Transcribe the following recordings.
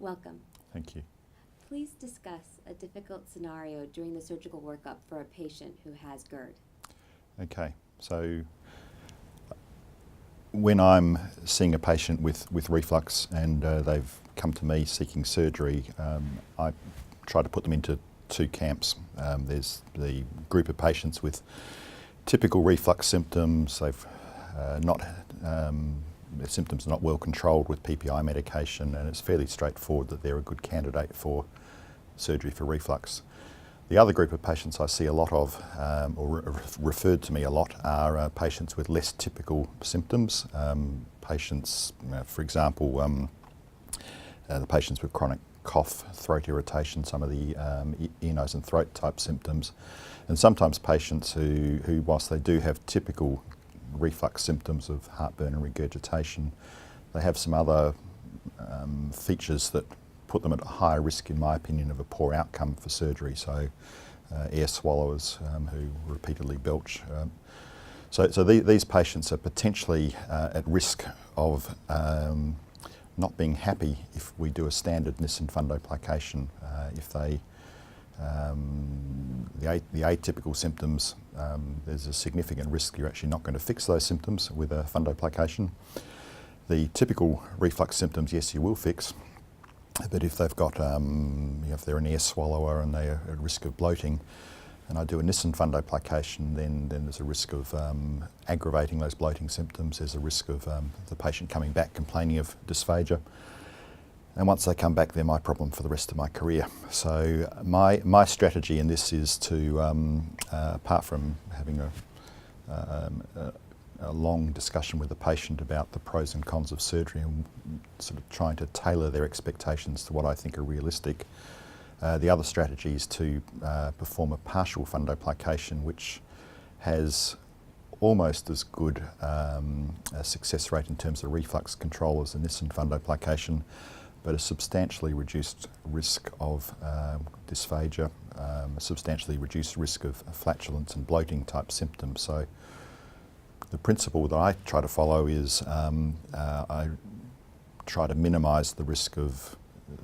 Welcome. Thank you. Please discuss a difficult scenario during the surgical workup for a patient who has GERD. Okay, so when I'm seeing a patient with reflux and they've come to me seeking surgery, I try to put them into two camps. There's the group of patients with typical reflux symptoms. They've their symptoms are not well controlled with PPI medication, and it's fairly straightforward that they're a good candidate for surgery for reflux. The other group of patients I see a lot of, or referred to me a lot, are patients with less typical symptoms. Patients, for example, the patients with chronic cough, throat irritation, some of the ear, nose and throat type symptoms, and sometimes patients who whilst they do have typical reflux symptoms of heartburn and regurgitation, they have some other features that put them at a higher risk, in my opinion, of a poor outcome for surgery. So air swallowers who repeatedly belch. So these patients are potentially at risk of not being happy if we do a standard Nissen fundoplication. If they, the atypical symptoms, there's a significant risk you're actually not going to fix those symptoms with a fundoplication. The typical reflux symptoms, yes, you will fix. But if they've got, if they're an air swallower and they're at risk of bloating, and I do a Nissen fundoplication, then there's a risk of aggravating those bloating symptoms. There's a risk of the patient coming back complaining of dysphagia. And once they come back, they're my problem for the rest of my career. So my strategy in this is to, apart from having a long discussion with the patient about the pros and cons of surgery and sort of trying to tailor their expectations to what I think are realistic. The other strategy is to perform a partial fundoplication, which has almost as good a success rate in terms of reflux control as the Nissen fundoplication, but a substantially reduced risk of dysphagia, a substantially reduced risk of flatulence and bloating type symptoms. So the principle that I try to follow is I try to minimise the risk of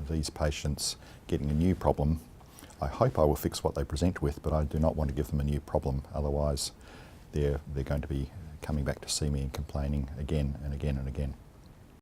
these patients getting a new problem. I hope I will fix what they present with, but I do not want to give them a new problem. Otherwise, they're going to be coming back to see me and complaining again and again and again.